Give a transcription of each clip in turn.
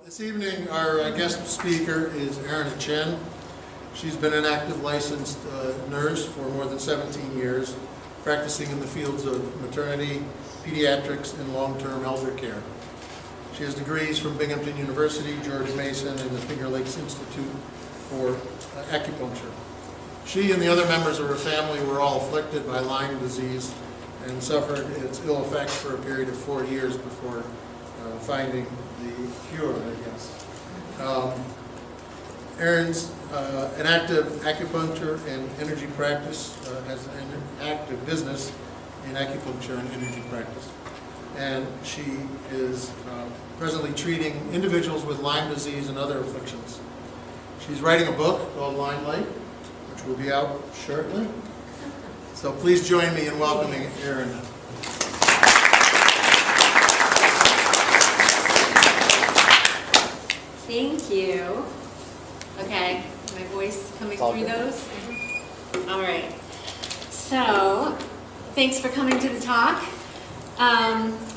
This evening, our guest speaker is Erinna Chen. She's been an active licensed nurse for more than 17 years, practicing in the fields of maternity, pediatrics, and long-term elder care. She has degrees from Binghamton University, George Mason, and the Finger Lakes Institute for acupuncture. She and the other members of her family were all afflicted by Lyme disease and suffered its ill effects for a period of 4 years before finding the cure, I guess. Erinna's an active acupuncture and energy practice, has an active business in acupuncture and energy practice. And she is presently treating individuals with Lyme disease and other afflictions. She's writing a book called Limelight, which will be out shortly. So please join me in welcoming Erinna. Thank you. Okay, my voice coming through those? All right. So, thanks for coming to the talk.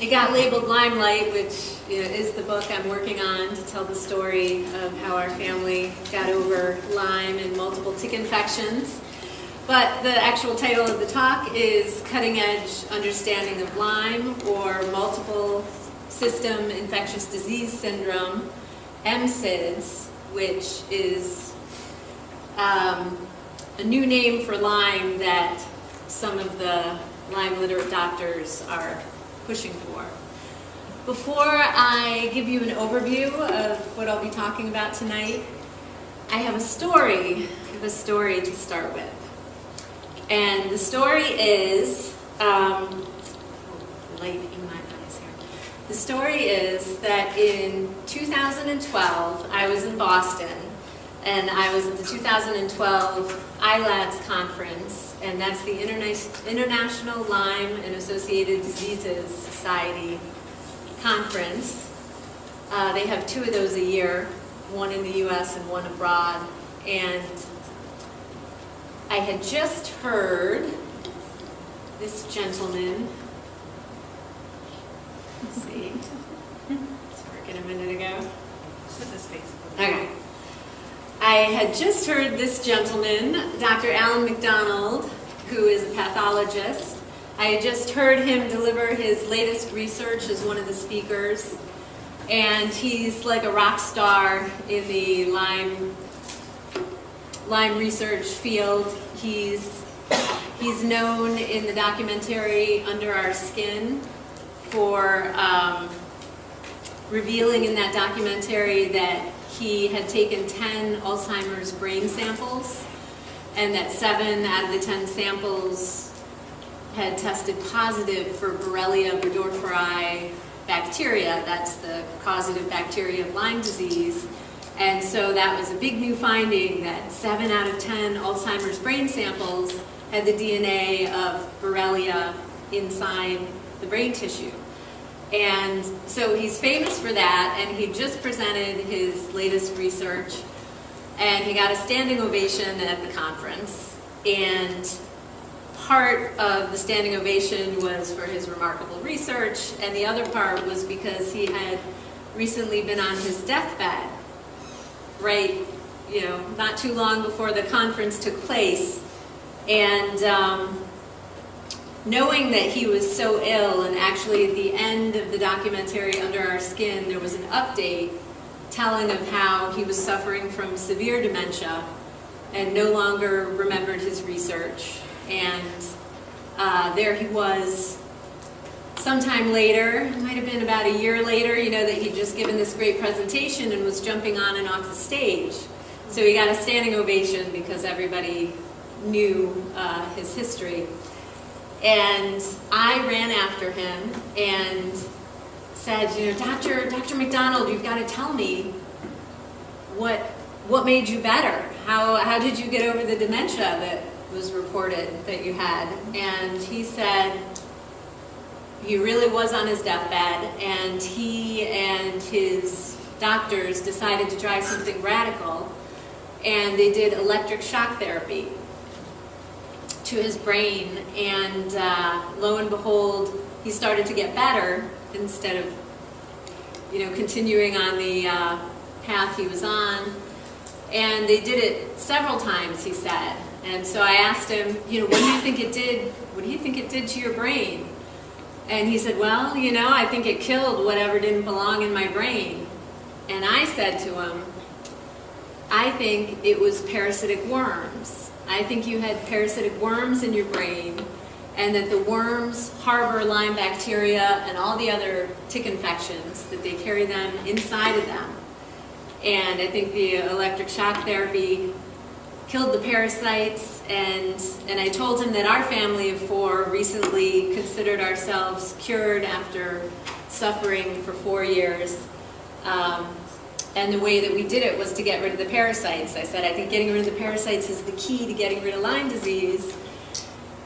It got labeled Limelight, which is the book I'm working on to tell the story of how our family got over Lyme and multiple tick infections. But the actual title of the talk is Cutting Edge Understanding of Lyme, or Multiple System Infectious Disease Syndrome, MSIDS, which is a new name for Lyme that some of the Lyme literate doctors are pushing for. Before I give you an overview of what I'll be talking about tonight, I have a story to start with. And the story is, light in my eyes here. The story is that in 2012, I was in Boston, and I was at the 2012 ILADS conference, and that's the International Lyme and Associated Diseases Society conference. They have 2 of those a year, one in the US and one abroad. And I had just heard this gentleman, let's see, it's working a minute ago. Okay. I had just heard this gentleman, Dr. Alan McDonald, who is a pathologist. I had just heard him deliver his latest research as one of the speakers, and he's like a rock star in the Lyme research field. He's known in the documentary Under Our Skin for revealing in that documentary that he had taken 10 Alzheimer's brain samples, and that 7 out of the 10 samples had tested positive for Borrelia burgdorferi bacteria. That's the causative bacteria of Lyme disease. And so that was a big new finding, that 7 out of 10 Alzheimer's brain samples had the DNA of Borrelia inside the brain tissue. And so he's famous for that, and he just presented his latest research, and he got a standing ovation at the conference. And part of the standing ovation was for his remarkable research, and the other part was because he had recently been on his deathbed, right, not too long before the conference took place. And knowing that he was so ill, and actually at the end of the documentary Under Our Skin, there was an update telling of how he was suffering from severe dementia and no longer remembered his research. And there he was sometime later, it might have been about a year later, that he'd just given this great presentation and was jumping on and off the stage. So he got a standing ovation because everybody knew his history. And I ran after him and said, Dr. McDonald, you've got to tell me what made you better? How did you get over the dementia that was reported that you had? And he said he really was on his deathbed, and he and his doctors decided to try something radical, and they did electric shock therapy to his brain, and lo and behold, he started to get better instead of continuing on the path he was on. And they did it several times, he said. And so I asked him, what do you think it did? What do you think it did to your brain? And he said, well, I think it killed whatever didn't belong in my brain. And I said to him, I think it was parasitic worms. I think you had parasitic worms in your brain, and that the worms harbor Lyme bacteria and all the other tick infections, that they carry them inside of them. And I think the electric shock therapy killed the parasites, and I told him that our family of 4 recently considered ourselves cured after suffering for 4 years. And the way that we did it was to get rid of the parasites. I said, I think getting rid of the parasites is the key to getting rid of Lyme disease.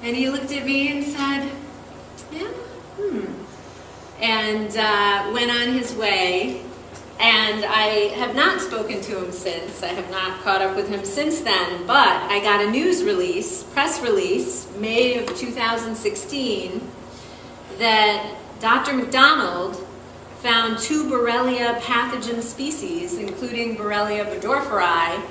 And he looked at me and said, yeah, and went on his way. And I have not spoken to him since. I have not caught up with him since then. But I got a news release, press release, May of 2016, that Dr. McDonald found 2 Borrelia pathogen species, including Borrelia burgdorferi,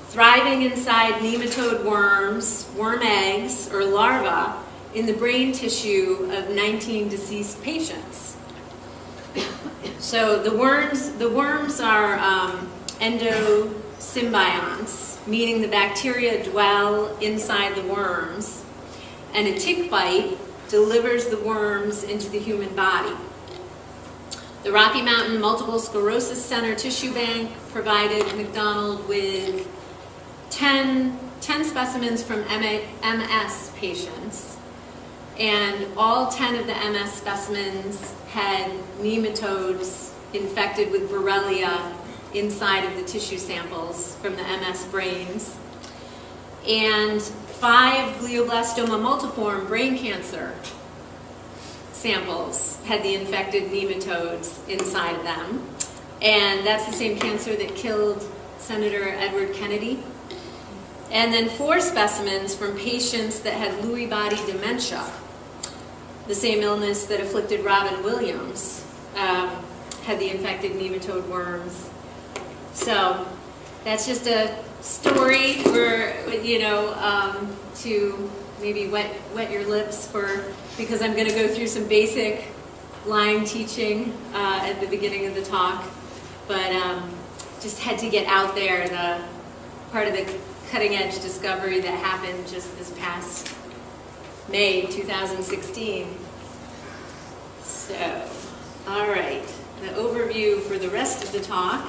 thriving inside nematode worms, worm eggs, or larvae in the brain tissue of 19 deceased patients. So the worms are endosymbionts, meaning the bacteria dwell inside the worms, and a tick bite delivers the worms into the human body. The Rocky Mountain Multiple Sclerosis Center Tissue Bank provided McDonald with 10 specimens from MS patients, and all 10 of the MS specimens had nematodes infected with Borrelia inside of the tissue samples from the MS brains, and 5 glioblastoma multiforme brain cancer samples had the infected nematodes inside of them. And that's the same cancer that killed Senator Edward Kennedy. And then 4 specimens from patients that had Lewy body dementia, the same illness that afflicted Robin Williams, had the infected nematode worms. So that's just a story for, to maybe wet your lips because I'm going to go through some basic Lyme teaching at the beginning of the talk, but just had to get out there the part of the cutting edge discovery that happened just this past May 2016. So, all right, the overview for the rest of the talk.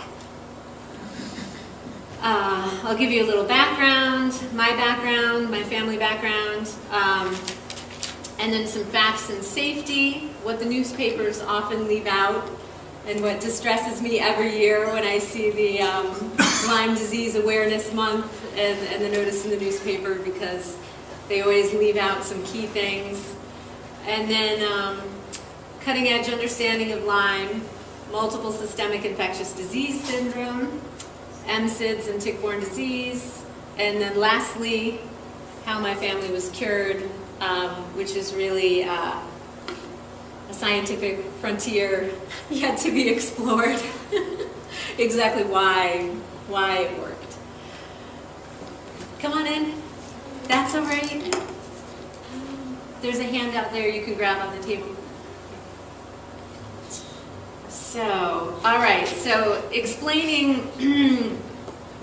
I'll give you a little background, my family background, and then some facts and safety, what the newspapers often leave out, and what distresses me every year when I see the Lyme Disease Awareness Month and the notice in the newspaper, because they always leave out some key things. And then cutting edge understanding of Lyme, multiple systemic infectious disease syndrome, MSIDS and tick-borne disease, and then lastly, how my family was cured, which is really a scientific frontier yet to be explored. Exactly why it worked. Come on in. That's all right. There's a handout there you can grab on the table. So, all right, so explaining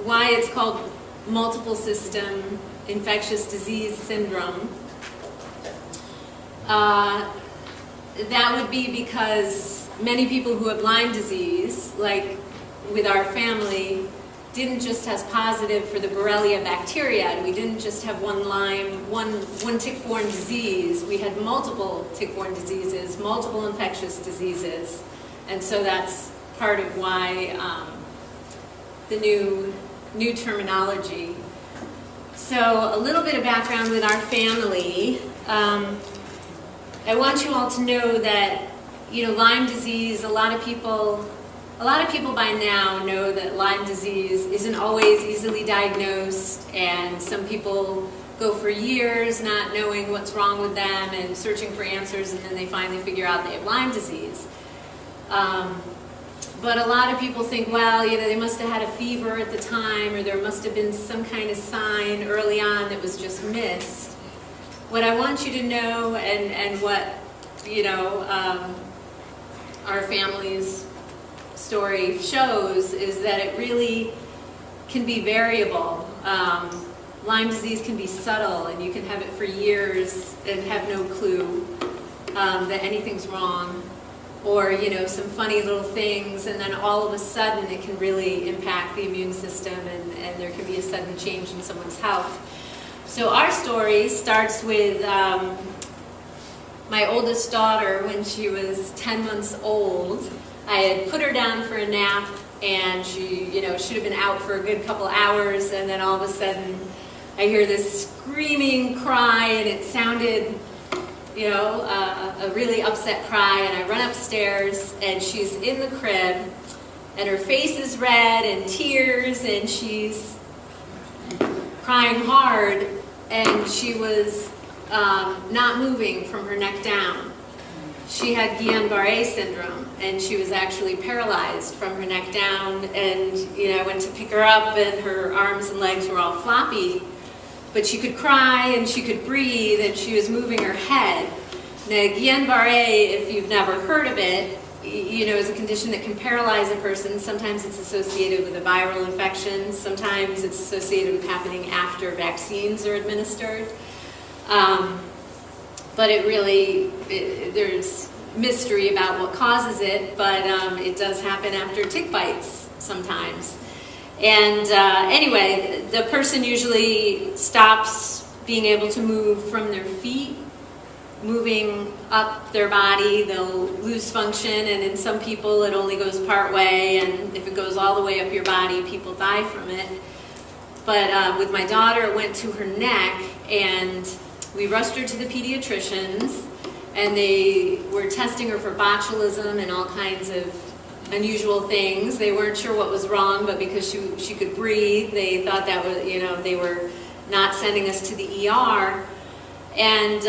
why it's called multiple system infectious disease syndrome. That would be because many people who have Lyme disease, like with our family, didn't just test positive for the Borrelia bacteria, and we didn't just have one Lyme, one tick-borne disease. We had multiple tick-borne diseases, multiple infectious diseases. And so that's part of why the new terminology. So a little bit of background with our family. I want you all to know that Lyme disease. A lot of people by now know that Lyme disease isn't always easily diagnosed, and some people go for years not knowing what's wrong with them and searching for answers, and then they finally figure out they have Lyme disease. but a lot of people think, well, you know, they must have had a fever at the time, or there must have been some kind of sign early on that was just missed. What I want you to know, and what, you know, our family's story shows, is that it really can be variable. Lyme disease can be subtle, and you can have it for years and have no clue that anything's wrong, or, you know, some funny little things, and then all of a sudden it can really impact the immune system, and there can be a sudden change in someone's health. So our story starts with my oldest daughter. When she was 10 months old, I had put her down for a nap, and she, you know, should have been out for a good couple hours, and then all of a sudden I hear this screaming cry, and it sounded, you know, a really upset cry, and I run upstairs, and she's in the crib, and her face is red and tears, and she's crying hard, and she was not moving from her neck down. She had Guillain-Barré syndrome, and she was actually paralyzed from her neck down, and, you know, I went to pick her up, and her arms and legs were all floppy, but she could cry, and she could breathe, and she was moving her head. Now, Guillain-Barré, if you've never heard of it, you know, is a condition that can paralyze a person. Sometimes it's associated with a viral infection. Sometimes it's associated with happening after vaccines are administered. But it really, there's mystery about what causes it, but it does happen after tick bites sometimes. And anyway, the person usually stops being able to move from their feet, moving up their body. They'll lose function, and in some people it only goes part way, and if it goes all the way up your body, people die from it. But with my daughter, it went to her neck, and we rushed her to the pediatricians, and they were testing her for botulism and all kinds of unusual things. They weren't sure what was wrong, but because she could breathe, they thought that was, you know, they were not sending us to the ER. And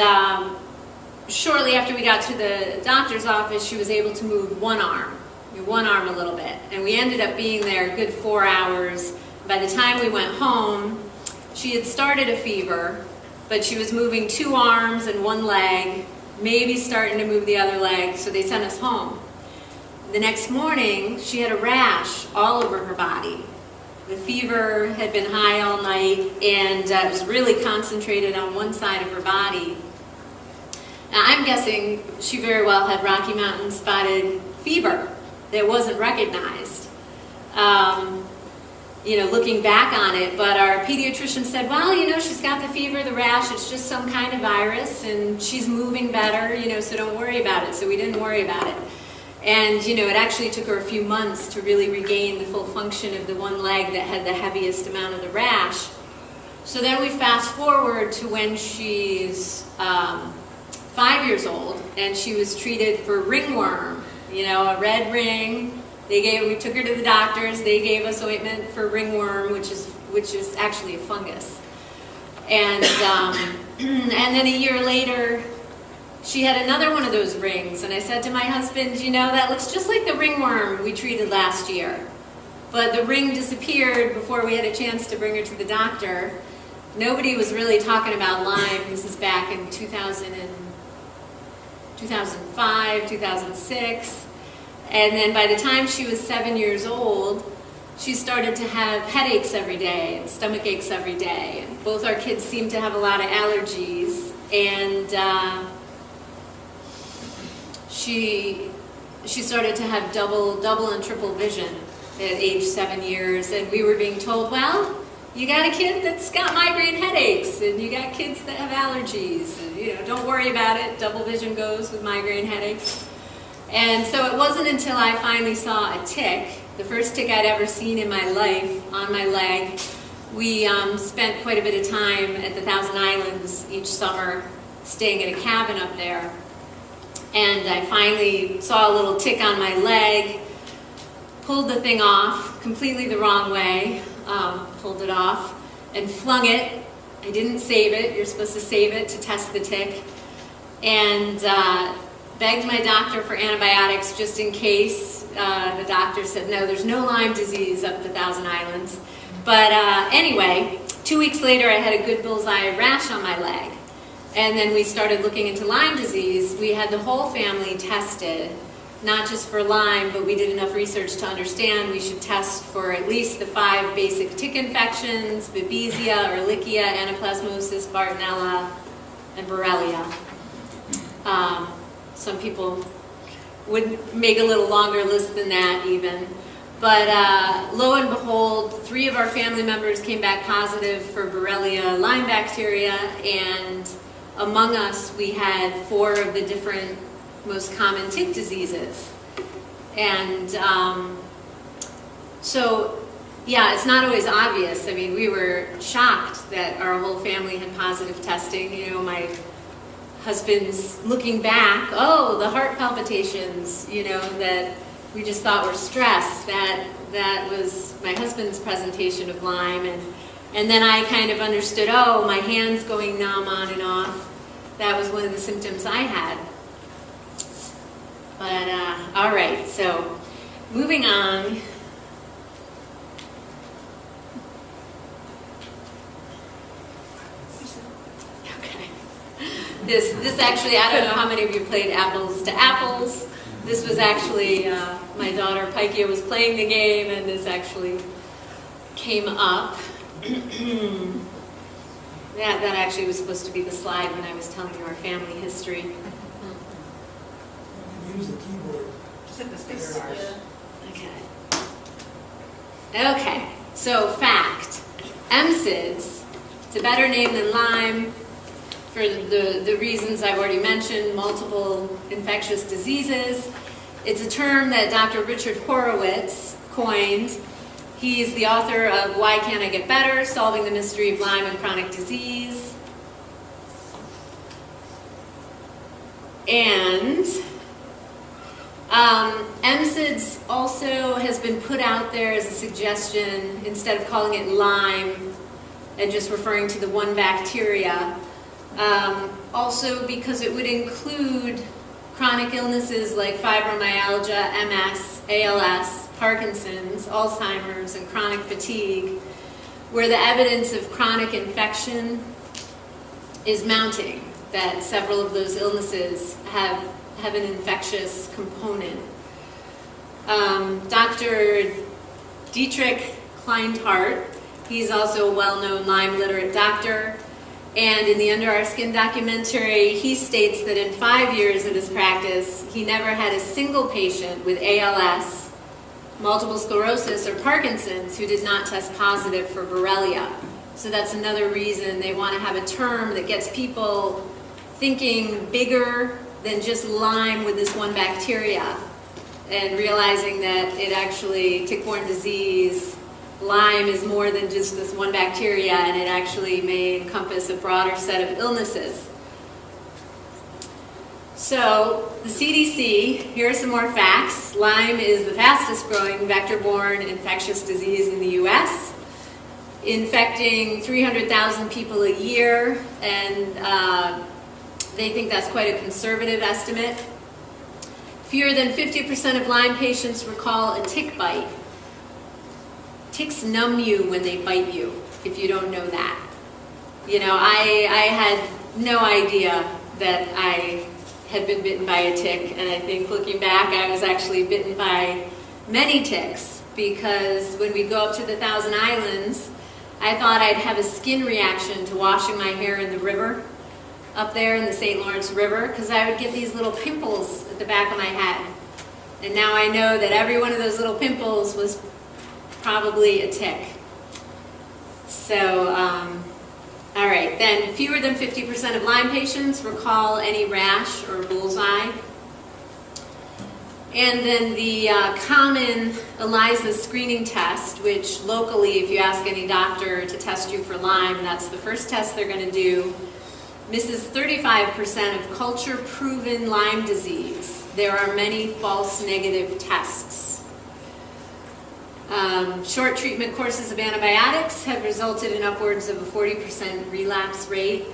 shortly after we got to the doctor's office, she was able to move one arm a little bit. And we ended up being there a good 4 hours. By the time we went home, she had started a fever, but she was moving 2 arms and 1 leg, maybe starting to move the other leg, so they sent us home. The next morning, she had a rash all over her body. The fever had been high all night, and it was really concentrated on one side of her body. Now, I'm guessing she very well had Rocky Mountain spotted fever that wasn't recognized, you know, looking back on it. But our pediatrician said, well, you know, she's got the fever, the rash, it's just some kind of virus, and she's moving better, you know, so don't worry about it. So we didn't worry about it. And, you know, it actually took her a few months to really regain the full function of the one leg that had the heaviest amount of the rash. So then we fast forward to when she's 5 years old, and she was treated for ringworm, you know, a red ring. We took her to the doctors. They gave us ointment for ringworm, which is actually a fungus. And and then a year later, she had another one of those rings, and I said to my husband, you know, that looks just like the ringworm we treated last year. But the ring disappeared before we had a chance to bring her to the doctor. Nobody was really talking about Lyme. This is back in 2005, 2006. And then by the time she was 7 years old, she started to have headaches every day and stomach aches every day. And both our kids seemed to have a lot of allergies. And she started to have double and triple vision at age 7 years. And we were being told, well, you got a kid that's got migraine headaches, and you got kids that have allergies, and, you know, don't worry about it. Double vision goes with migraine headaches. And so it wasn't until I finally saw a tick, the first tick I'd ever seen in my life, on my leg. We spent quite a bit of time at the Thousand Islands each summer, staying in a cabin up there. And I finally saw a little tick on my leg, pulled the thing off completely the wrong way, pulled it off, and flung it. I didn't save it. You're supposed to save it to test the tick. And begged my doctor for antibiotics just in case. the doctor said, no, there's no Lyme disease up at the Thousand Islands. But anyway, 2 weeks later, I had a good bullseye rash on my leg. And then we started looking into Lyme disease. We had the whole family tested, not just for Lyme, but we did enough research to understand we should test for at least the 5 basic tick infections: Babesia, Ehrlichia, Anaplasmosis, Bartonella, and Borrelia. Some people would make a little longer list than that even. But lo and behold, 3 of our family members came back positive for Borrelia Lyme bacteria, and among us we had 4 of the different most common tick diseases. And so, yeah, it's not always obvious. I mean, we were shocked that our whole family had positive testing. You know, my husband's looking back, oh, the heart palpitations, you know, that we just thought were stress. That was my husband's presentation of Lyme. And then I kind of understood, oh, my hands going numb on and off. That was one of the symptoms I had. But, all right, so moving on. Okay. This actually, I don't know how many of you played Apples to Apples. This was actually, my daughter Paikia was playing the game, and this actually came up. That actually was supposed to be the slide when I was telling you our family history. You can use the keyboard. Just hit the space bars. Okay, so fact. MSIDS, it's a better name than Lyme for the reasons I've already mentioned, multiple infectious diseases. It's a term that Dr. Richard Horowitz coined. He's the author of Why Can't I Get Better? Solving the Mystery of Lyme and Chronic Disease. And MSIDS also has been put out there as a suggestion, instead of calling it Lyme and just referring to the one bacteria, also because it would include chronic illnesses like fibromyalgia, MS, ALS, Parkinson's, Alzheimer's, and chronic fatigue, where the evidence of chronic infection is mounting, that several of those illnesses have an infectious component. Dr. Dietrich Kleinhardt, he's also a well-known Lyme literate doctor, and in the Under Our Skin documentary, he states that in 5 years of his practice, he never had a single patient with ALS, multiple sclerosis, or Parkinson's who did not test positive for Borrelia. So that's another reason they want to have a term that gets people thinking bigger than just Lyme with this one bacteria, and realizing that it actually, tick-borne disease, Lyme is more than just this one bacteria, and it actually may encompass a broader set of illnesses. So, the CDC, here are some more facts. Lyme is the fastest growing vector-borne infectious disease in the U.S., infecting 300,000 people a year, and they think that's quite a conservative estimate. Fewer than 50% of Lyme patients recall a tick bite. Ticks numb you when they bite you, if you don't know that. You know, I had no idea that I had been bitten by a tick, and I think looking back, I was actually bitten by many ticks, because when we go up to the Thousand Islands, I thought I'd have a skin reaction to washing my hair in the river, up there in the St. Lawrence River, because I would get these little pimples at the back of my head. And now I know that every one of those little pimples was probably a tick. So, all right, then fewer than 50% of Lyme patients recall any rash or bullseye. And then the common ELISA screening test, which locally, if you ask any doctor to test you for Lyme, that's the first test they're going to do, misses 35% of culture-proven Lyme disease. There are many false negative tests. Short treatment courses of antibiotics have resulted in upwards of a 40% relapse rate.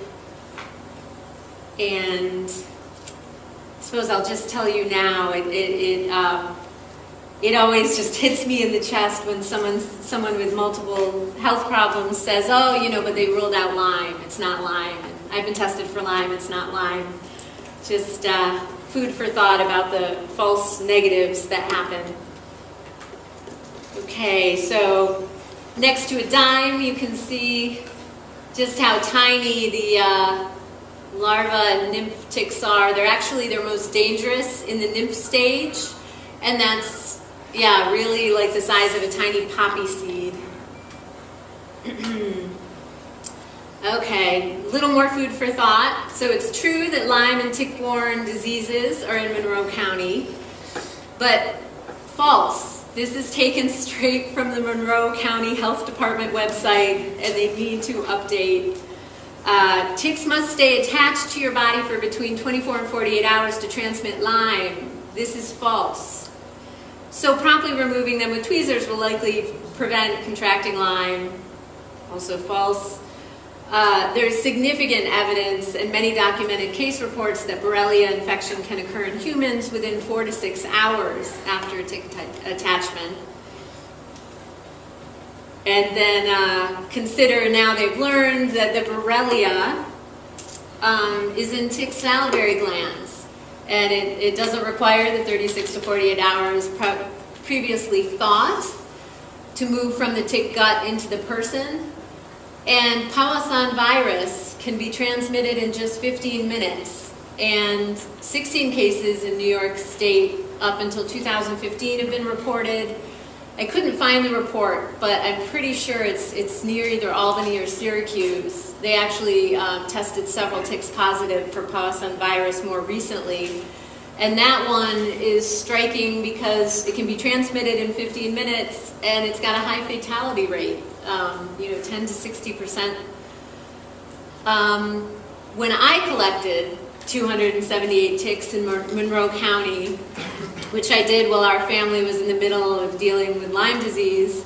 And I suppose I'll just tell you now, it always just hits me in the chest when someone with multiple health problems says, oh, you know, but they ruled out Lyme. It's not Lyme. And I've been tested for Lyme. It's not Lyme. Just food for thought about the false negatives that happen. Okay, so next to a dime, you can see just how tiny the larva and nymph ticks are. They're actually their most dangerous in the nymph stage, and that's, yeah, really like the size of a tiny poppy seed. Okay, a little more food for thought. So it's true that Lyme and tick-borne diseases are in Monroe County, but false. This is taken straight from the Monroe County Health Department website, and they need to update. Ticks must stay attached to your body for between 24 and 48 hours to transmit Lyme. This is false. So promptly removing them with tweezers will likely prevent contracting Lyme. Also false. There is significant evidence and many documented case reports that Borrelia infection can occur in humans within 4 to 6 hours after a tick attachment. And then consider now they've learned that the Borrelia is in tick salivary glands. And it doesn't require the 36 to 48 hours previously thought to move from the tick gut into the person. And Powassan virus can be transmitted in just 15 minutes. And 16 cases in New York State up until 2015 have been reported. I couldn't find the report, but I'm pretty sure it's near either Albany or Syracuse. They actually tested several ticks positive for Powassan virus more recently. And that one is striking because it can be transmitted in 15 minutes and it's got a high fatality rate, 10 to 60%. When I collected 278 ticks in Monroe County, which I did while our family was in the middle of dealing with Lyme disease,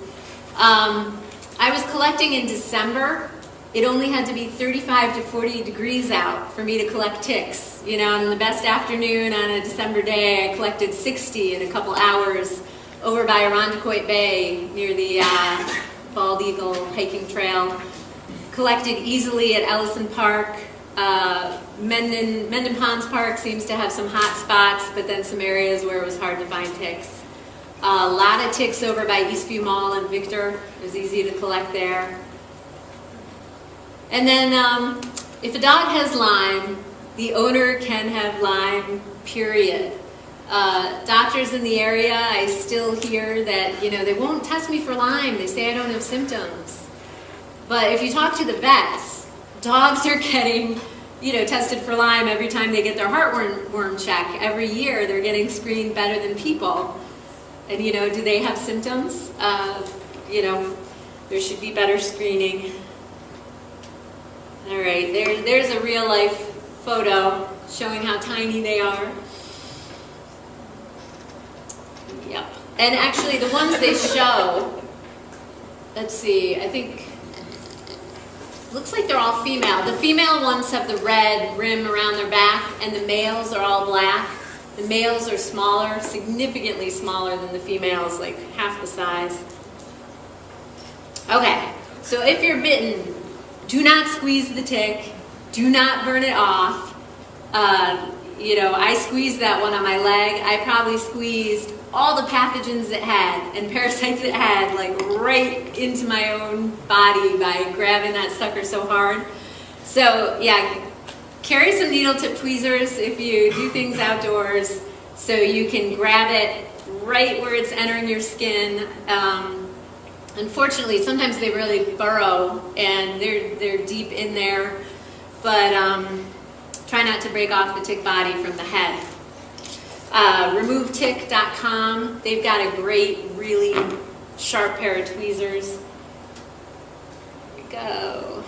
I was collecting in December. It only had to be 35 to 40 degrees out for me to collect ticks. And in the best afternoon on a December day, I collected 60 in a couple hours over by Irondequoit Bay near the Bald Eagle hiking trail. Collected easily at Ellison Park. Mendon Ponds Park seems to have some hot spots, but then some areas where it was hard to find ticks. A lot of ticks over by Eastview Mall in Victor. It was easy to collect there. And then if a dog has Lyme, the owner can have Lyme, period. Doctors in the area, I still hear that, they won't test me for Lyme. They say I don't have symptoms. But if you talk to the vets, dogs are getting, tested for Lyme every time they get their heartworm check. Every year they're getting screened better than people. And, do they have symptoms? There should be better screening. All right, there's a real life photo showing how tiny they are. Yep. And actually the ones they show, let's see, I think, looks like they're all female. The female ones have the red rim around their back, and the males are all black. The males are smaller, significantly smaller than the females, like half the size. Okay, so if you're bitten, do not squeeze the tick. Do not burn it off. I squeezed that one on my leg. I probably squeezed all the pathogens it had and parasites it had, like right into my own body by grabbing that sucker so hard. So yeah, carry some needle tip tweezers if you do things outdoors so you can grab it right where it's entering your skin. Unfortunately, sometimes they really burrow and they're deep in there, but try not to break off the tick body from the head. RemoveTick.com, they've got a great, really sharp pair of tweezers. There we go.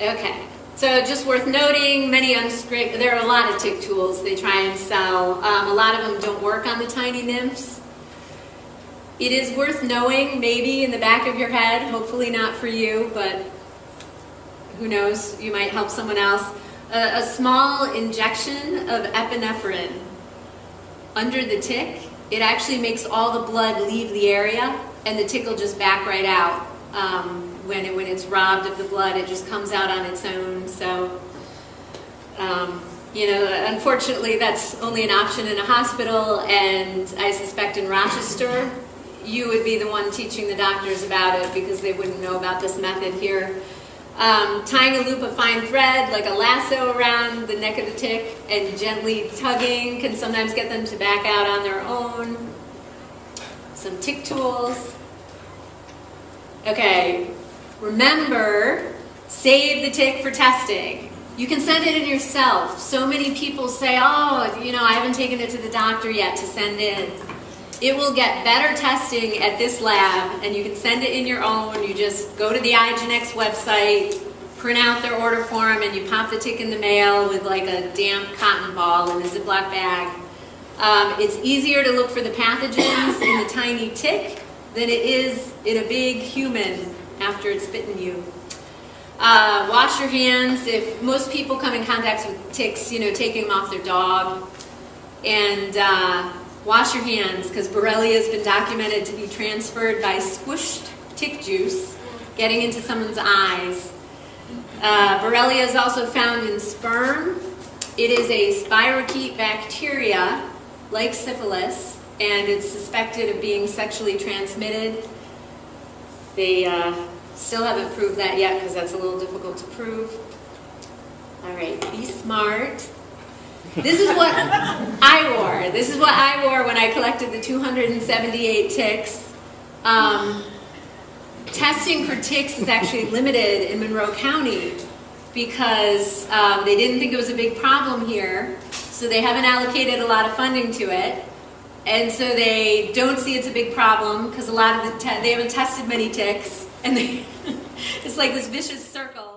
Okay, so just worth noting, there are a lot of tick tools they try and sell. A lot of them don't work on the tiny nymphs. It is worth knowing, maybe in the back of your head, hopefully not for you, but who knows, you might help someone else. A small injection of epinephrine under the tick it actually makes all the blood leave the area, and the tick will just back right out. When it's robbed of the blood, it just comes out on its own. So, you know, unfortunately, that's only an option in a hospital, and I suspect in Rochester, you would be the one teaching the doctors about it because they wouldn't know about this method here. Tying a loop of fine thread, like a lasso, around the neck of the tick and gently tugging can sometimes get them to back out on their own. Some tick tools. Okay, remember, save the tick for testing. You can send it in yourself. So many people say, oh, you know, I haven't taken it to the doctor yet to send in. It will get better testing at this lab, and you can send it in your own. You just go to the iGenex website, print out their order form, and you pop the tick in the mail with like a damp cotton ball in a Ziploc bag. It's easier to look for the pathogens in the tiny tick than it is in a big human after it's bitten you. Wash your hands. If most people come in contact with ticks, you know, taking them off their dog, and wash your hands, because Borrelia has been documented to be transferred by squished tick juice getting into someone's eyes. Borrelia is also found in sperm. It is a spirochete bacteria like syphilis, and it's suspected of being sexually transmitted. They still haven't proved that yet because that's a little difficult to prove. All right, be smart. This is what I wore. This is what I wore when I collected the 278 ticks. Testing for ticks is actually limited in Monroe County because they didn't think it was a big problem here, so they haven't allocated a lot of funding to it, and so they don't see it's a big problem because a lot of they haven't tested many ticks, and it's like this vicious circle.